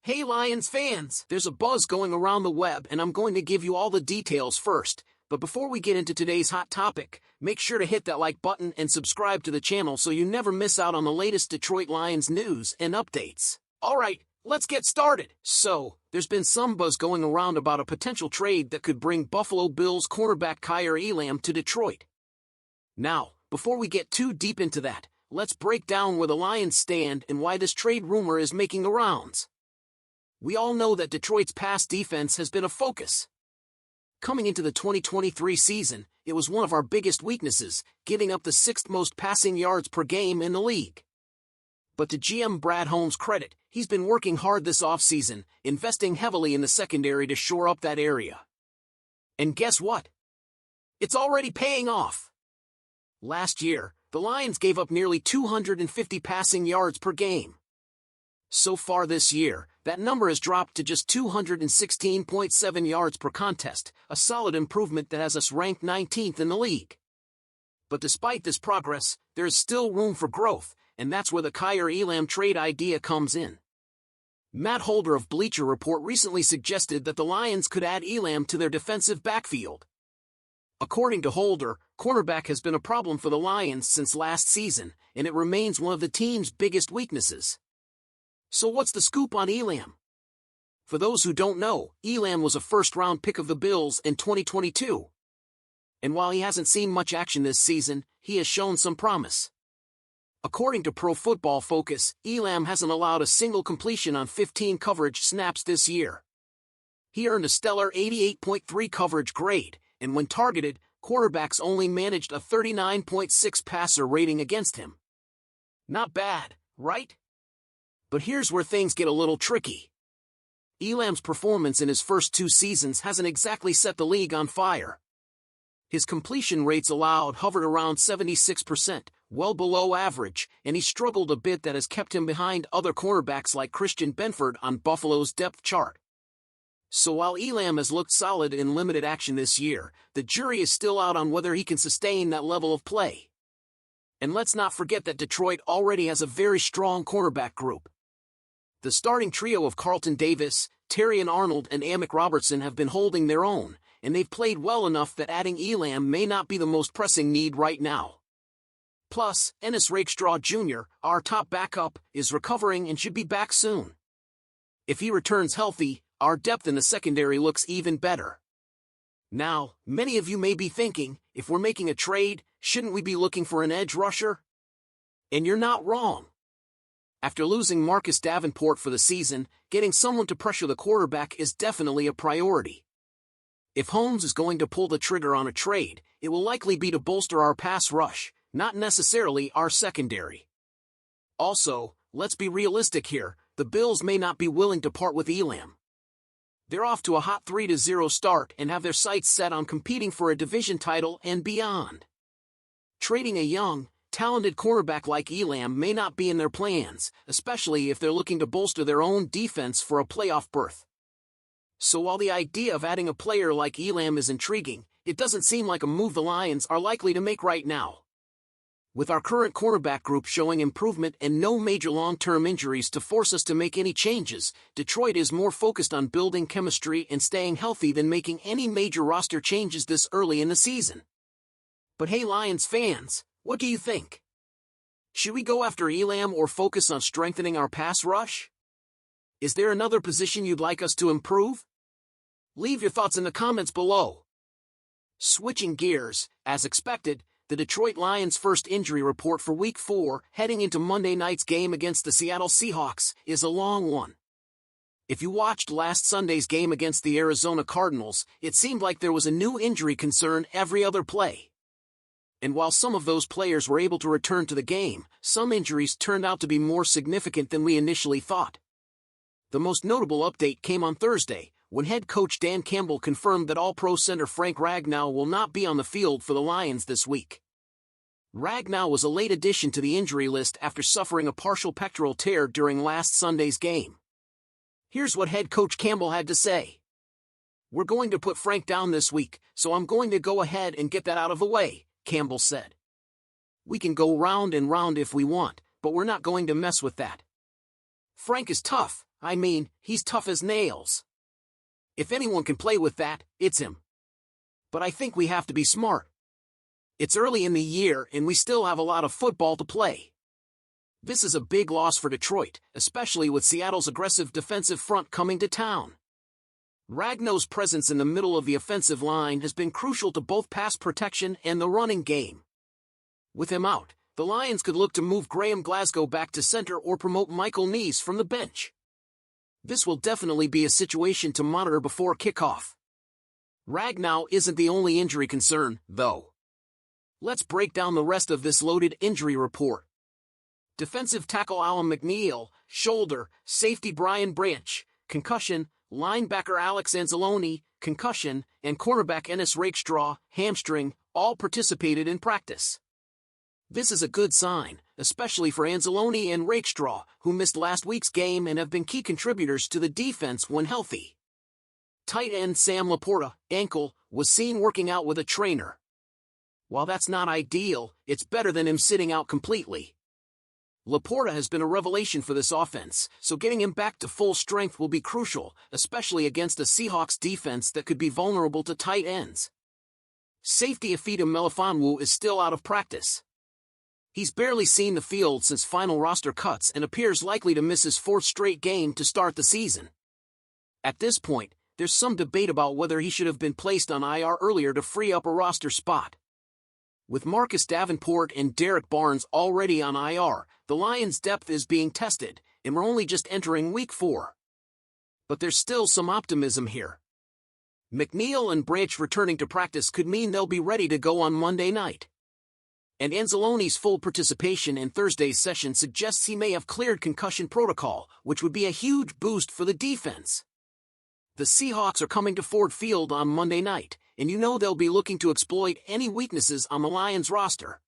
Hey Lions fans! There's a buzz going around the web and I'm going to give you all the details first. But before we get into today's hot topic, make sure to hit that like button and subscribe to the channel so you never miss out on the latest Detroit Lions news and updates. Alright, let's get started. So, there's been some buzz going around about a potential trade that could bring Buffalo Bills cornerback Kaiir Elam to Detroit. Now, before we get too deep into that, let's break down where the Lions stand and why this trade rumor is making the rounds. We all know that Detroit's pass defense has been a focus. Coming into the 2023 season, it was one of our biggest weaknesses, giving up the 6th most passing yards per game in the league. But to GM Brad Holmes' credit, he's been working hard this offseason, investing heavily in the secondary to shore up that area. And guess what? It's already paying off. Last year, the Lions gave up nearly 250 passing yards per game. So far this year, that number has dropped to just 216.7 yards per contest, a solid improvement that has us ranked 19th in the league. But despite this progress, there is still room for growth, and that's where the Kaiir Elam trade idea comes in. Matt Holder of Bleacher Report recently suggested that the Lions could add Elam to their defensive backfield. According to Holder, cornerback has been a problem for the Lions since last season, and it remains one of the team's biggest weaknesses. So what's the scoop on Elam? For those who don't know, Elam was a first-round pick of the Bills in 2022. And while he hasn't seen much action this season, he has shown some promise. According to Pro Football Focus, Elam hasn't allowed a single completion on 15 coverage snaps this year. He earned a stellar 88.3 coverage grade, and when targeted, quarterbacks only managed a 39.6 passer rating against him. Not bad, right? But here's where things get a little tricky. Elam's performance in his first 2 seasons hasn't exactly set the league on fire. His completion rates allowed hovered around 76%, well below average, and he struggled a bit that has kept him behind other cornerbacks like Christian Benford on Buffalo's depth chart. So while Elam has looked solid in limited action this year, the jury is still out on whether he can sustain that level of play. And let's not forget that Detroit already has a very strong cornerback group. The starting trio of Carlton Davis, Terrion Arnold and Amik Robertson have been holding their own, and they've played well enough that adding Elam may not be the most pressing need right now. Plus, Ennis Rakestraw Jr., our top backup, is recovering and should be back soon. If he returns healthy, our depth in the secondary looks even better. Now, many of you may be thinking, if we're making a trade, shouldn't we be looking for an edge rusher? And you're not wrong. After losing Marcus Davenport for the season, getting someone to pressure the quarterback is definitely a priority. If Holmes is going to pull the trigger on a trade, it will likely be to bolster our pass rush, not necessarily our secondary. Also, let's be realistic here, the Bills may not be willing to part with Elam. They're off to a hot 3-0 start and have their sights set on competing for a division title and beyond. Trading a young, talented cornerback like Elam may not be in their plans, especially if they're looking to bolster their own defense for a playoff berth. So while the idea of adding a player like Elam is intriguing, it doesn't seem like a move the Lions are likely to make right now. With our current cornerback group showing improvement and no major long-term injuries to force us to make any changes, Detroit is more focused on building chemistry and staying healthy than making any major roster changes this early in the season. But hey Lions fans, what do you think? Should we go after Elam or focus on strengthening our pass rush? Is there another position you'd like us to improve? Leave your thoughts in the comments below. Switching gears, as expected, the Detroit Lions' first injury report for Week 4, heading into Monday night's game against the Seattle Seahawks, is a long one. If you watched last Sunday's game against the Arizona Cardinals, it seemed like there was a new injury concern every other play. And while some of those players were able to return to the game, some injuries turned out to be more significant than we initially thought. The most notable update came on Thursday, when head coach Dan Campbell confirmed that All-Pro center Frank Ragnow will not be on the field for the Lions this week. Ragnow was a late addition to the injury list after suffering a partial pectoral tear during last Sunday's game. Here's what head coach Campbell had to say. "We're going to put Frank down this week, so I'm going to go ahead and get that out of the way," Campbell said. "We can go round and round if we want, but we're not going to mess with that. Frank is tough, I mean, he's tough as nails. If anyone can play with that, it's him. But I think we have to be smart. It's early in the year and we still have a lot of football to play. This is a big loss for Detroit, especially with Seattle's aggressive defensive front coming to town. Ragno's presence in the middle of the offensive line has been crucial to both pass protection and the running game. With him out, the Lions could look to move Graham Glasgow back to center or promote Michael Neese from the bench. This will definitely be a situation to monitor before kickoff. Ragnow isn't the only injury concern, though. Let's break down the rest of this loaded injury report. Defensive tackle Alim McNeill, shoulder, safety Brian Branch, concussion, linebacker Alex Anzalone, concussion, and cornerback Ennis Rakestraw, hamstring, all participated in practice. This is a good sign, especially for Anzalone and Rakestraw, who missed last week's game and have been key contributors to the defense when healthy. Tight end Sam Laporta, ankle, was seen working out with a trainer. While that's not ideal, it's better than him sitting out completely. Laporta has been a revelation for this offense, so getting him back to full strength will be crucial, especially against a Seahawks defense that could be vulnerable to tight ends. Safety Ifeatu Melifonwu is still out of practice. He's barely seen the field since final roster cuts and appears likely to miss his fourth straight game to start the season. At this point, there's some debate about whether he should have been placed on IR earlier to free up a roster spot. With Marcus Davenport and Derek Barnes already on IR, the Lions' depth is being tested, and we're only just entering week 4. But there's still some optimism here. McNeill and Branch returning to practice could mean they'll be ready to go on Monday night. And Anzalone's full participation in Thursday's session suggests he may have cleared concussion protocol, which would be a huge boost for the defense. The Seahawks are coming to Ford Field on Monday night, and you know they'll be looking to exploit any weaknesses on the Lions roster.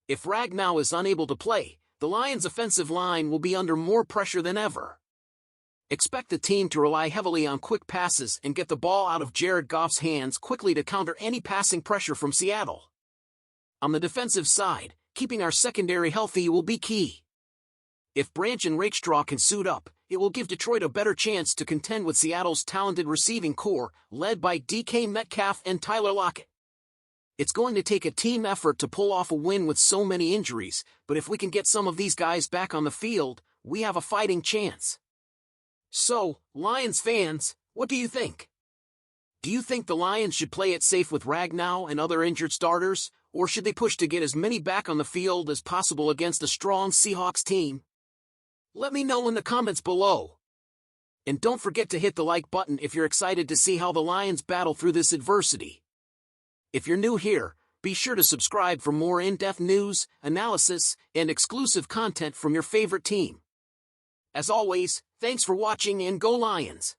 If Ragnow is unable to play, the Lions' offensive line will be under more pressure than ever. Expect the team to rely heavily on quick passes and get the ball out of Jared Goff's hands quickly to counter any passing pressure from Seattle. On the defensive side, keeping our secondary healthy will be key. If Branch and Rakestraw can suit up, it will give Detroit a better chance to contend with Seattle's talented receiving core, led by DK Metcalf and Tyler Lockett. It's going to take a team effort to pull off a win with so many injuries, but if we can get some of these guys back on the field, we have a fighting chance. So, Lions fans, what do you think? Do you think the Lions should play it safe with Ragnow and other injured starters, or should they push to get as many back on the field as possible against a strong Seahawks team? Let me know in the comments below. And don't forget to hit the like button if you're excited to see how the Lions battle through this adversity. If you're new here, be sure to subscribe for more in-depth news, analysis, and exclusive content from your favorite team. As always, thanks for watching and go Lions!